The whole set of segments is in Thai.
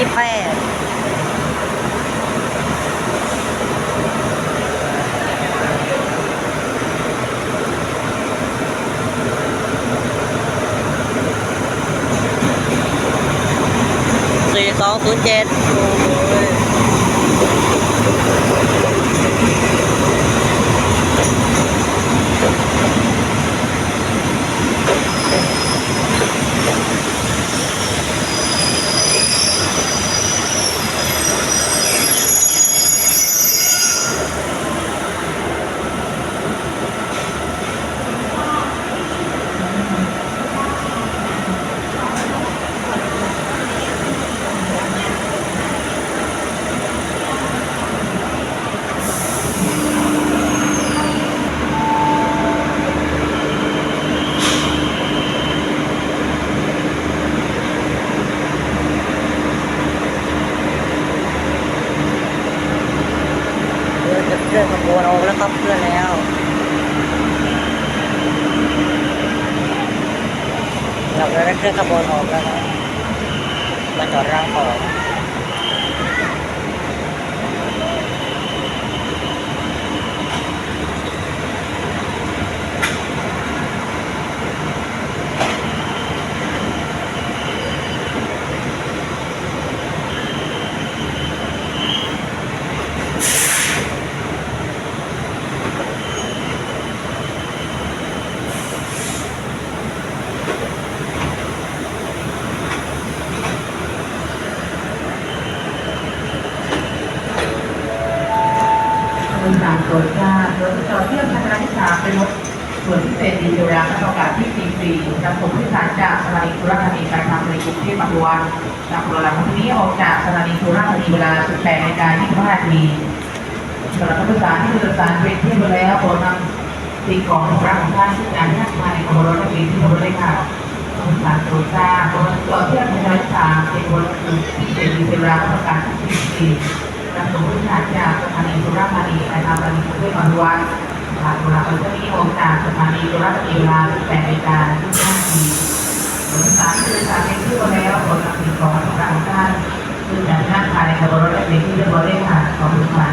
284207เคลื่อนขบวนออกแล้วครับเคลื่อนแล้วเราได้เคลื่อนขบวนออกแล้วนะมาจอดรางของบริการโดยชาติโดยต่อเที่ยวคณะที่3เป็นรถส่วนพิเศษดีเดียวราคาประกาศที่44นำส่งผู้โดยสารจากสถานีสุราษฎร์ธานีไปทางในกรุงเทพมหานครจากโรงแรมวันนี้ออกจากสถานีสุราษฎร์ธานีเวลา 18:25 น.สำหรับผู้โดยสารที่โดยสารเป็นที่มาแล้วโปรดนำสิ่งของของรักของท่านที่การที่ภายในขบวนรถเมล์ที่ขบวนเลยค่ะบริการโดยชาติโดยต่อเที่ยวคณะที่3เป็นรถพิเศษดีเดียวราคาประกาศที่44นำส่งผู้โดยสารจากสถานีสุราษฎร์ธานีไปทางสถานีกรุงเทพมหานครผ่านเวลาวันนี้ออกจากสถานีสุราษฎร์ธานีเวลา 18:25 น.ผู้โดยสารที่โดยสารเป็นที่มาแล้วโปรดนำสิ่งของของรักของท่านซึ่งจากท่านภายในขบวนรถเมล์ที่เรียบร้อยเลยค่ะขอบคุณค่ะ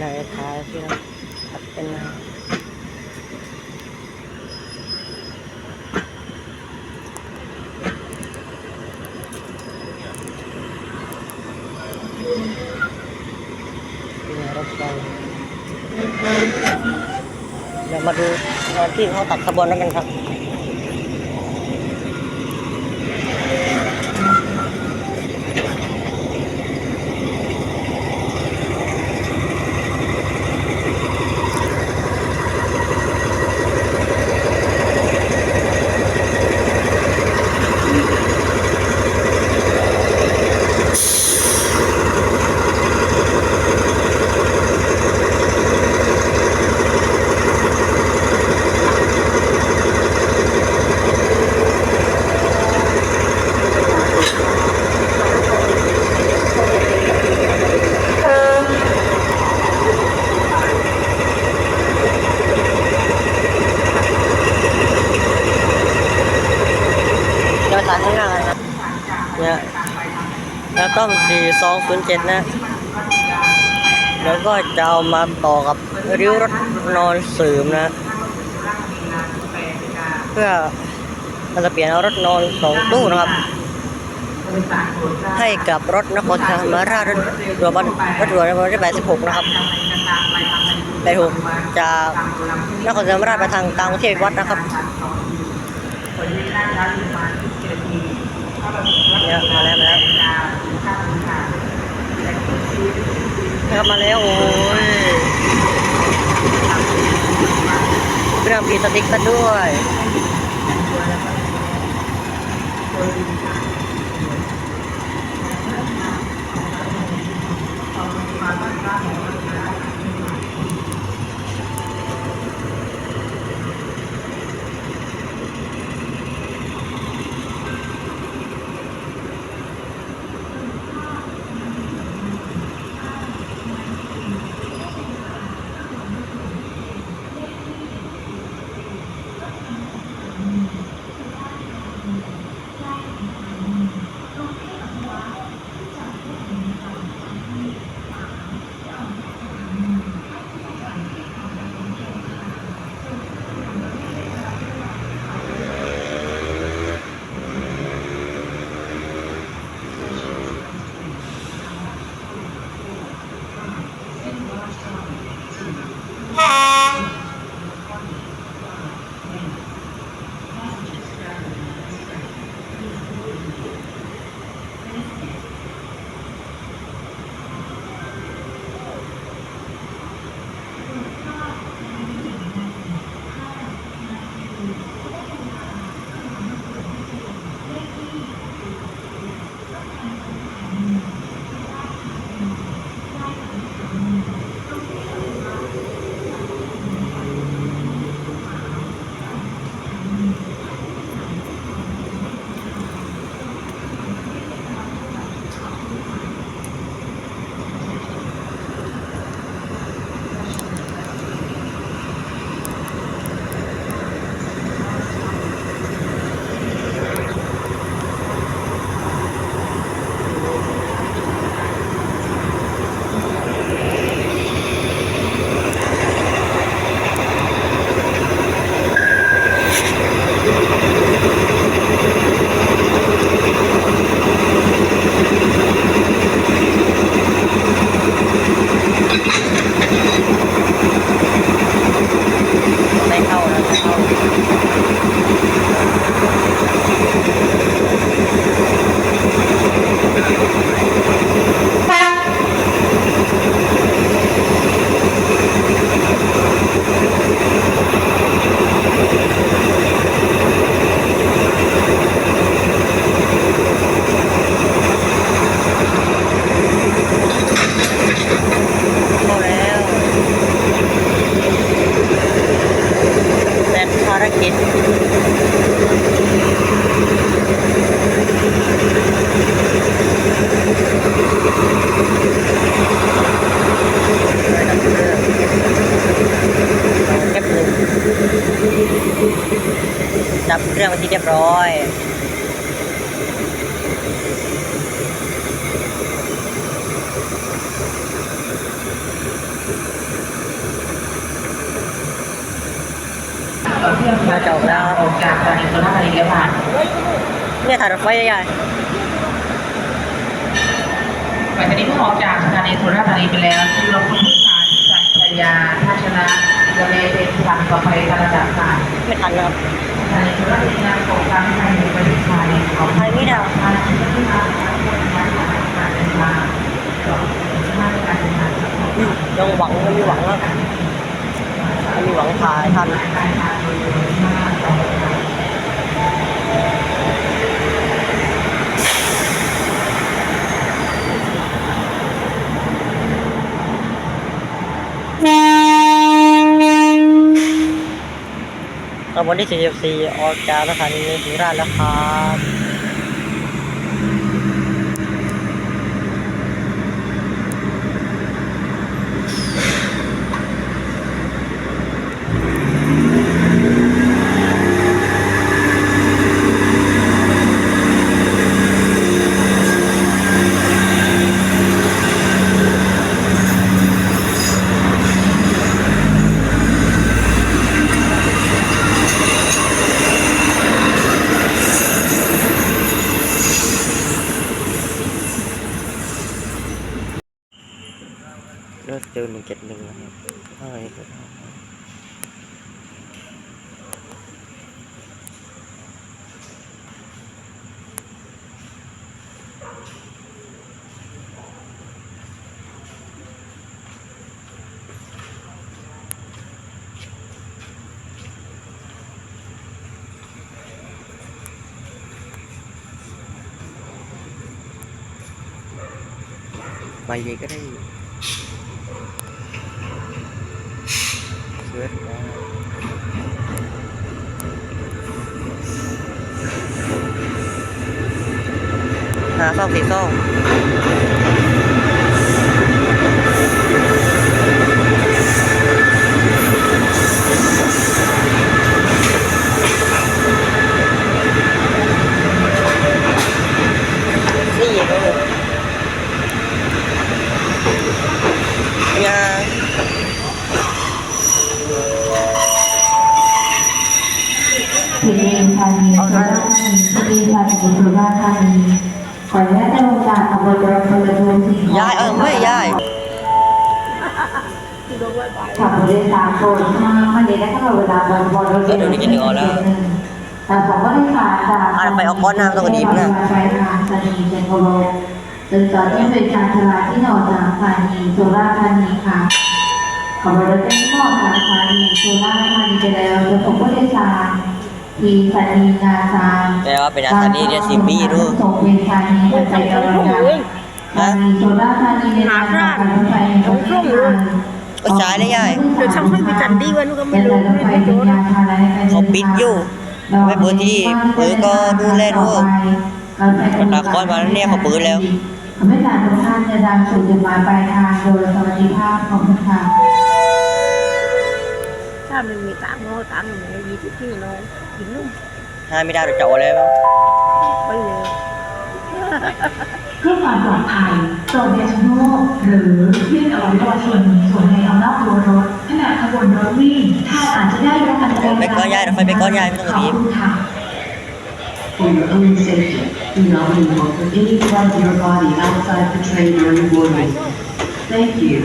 ในท้ายที่เราเป็นรถไฟเดี๋ยวมาดูตอนที่เขาตัดขบวนแล้วกันครับ แล้วต้อม4207นะแล้วก็จะเอามาต่อกับริ้วรถนอนเสริมนะ เพื่อเราจะเปลี่ยนเอารถนอน2 ตู้นะครับให้กับรถนครศรีธรรมราชรถด่วนรถด่วนที่86นะครับ86จากนครศรีธรรมราชไปทางกลางกรุงเทพวัดนะครับเนี่ยมาแล้วมาแล้วโอ้ยเครื่องพลาสติกซะด้วยไม่เข้านะไม่เข้าแล้วเสร็จภารกิจดับเครื่องไปที่เรียบร้อยมาจบแล้ว ออกจากสถานีสุราษฎร์ธานีแล้วผ่าน เนี่ยถ่ายรถไฟใหญ่ หลังจากนี้เมื่อออกจากสถานีสุราษฎร์ธานีไปแล้วที่เราผู้โดยสารจากชายาท่าชนะจะเลยเป็นทางต่อไปกระดับสาย ไม่ทันนะครับ สถานีสุราษฎร์ธานีโครงการไทยในประเทศไทยของ ไทยไม่ได้ ทางที่ได้มาการเดินทางต่อมาตรการเดินทาง ยังหวังยังมีหวังนะยังมีหวังถ่ายทันขบวนที่44ออกจากสถานีสุราษฎร์แล้วครับ อ171นะครับอะไรก็ได้ใบนี้ก็ได้เชื้อ5242นี่ก็เลยยัง ที่ดินธานีสุราษฎร์ธานีที่ดินธานีสุราษฎร์ธานีขออนุญาตได้โอกาสขบวนรถพลเรือนสิ่ง ยายไม่ยาย ขับรถโดยสารโซนมันเด็กได้เข้าเวลาบนรถเดี๋ยวนี้จะนึกออกแล้วแต่ผมก็ได้สารจากไปออกก้อนน้ำต้องดีนะไปทางธานีเจนโกโลโดยต่อที่เป็นการจราที่หนองจากธานีสุราษฎร์ธานีค่ะขบวนรถเป็นข้อจากธานีสุราษฎร์ธานีไปแล้วเดี๋ยวผมก็ได้สารที่ธานีนาซา แต่ว่าเป็นอาสานี่เดี๋ยว10 ปีดู ส่งเป็นธานีไปตลอดกาลธานีสุราษฎร์ธานีในการการรถไฟในประเทศไทย ก็ใช้เลยยาย เดี๋ยวช่างให้ไปจัดดีวันนู้นก็ไม่รู้ไม่ได้โจทย์ เขาปิดอยู่ไม่เปิดที่เปิดก็ดูแลด้วย ตาคอยมาแล้วเนี่ยเขาเปิดแล้ว ทำให้การทุกท่านจะดังสู่จุดหมายปลายทางโดยสวัสดิภาพของทุกท่าน ถ้ามันมีตังค์โง่ตังค์มันมีที่พี่น้องกินนุ่ม ห้าไม่ได้เราจะเอาอะไรบ้าง ไปเลย เพื่อความปลอดภัยโปรดอย่าชะโงกหรือยื่นอวัยวะส่วนในอำนาจตัวรถขณะขบวนรถวิ่งท่านอาจจะได้รับอันตราย ไปก้อนยายเราไปก้อนยายไม่ต้องรีบ For your own safety, do not remove any part of your body outside the train during boarding. Thank you.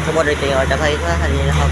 ทั้งหมดเลยจริงเราจะใช้ท่านี้นะครับ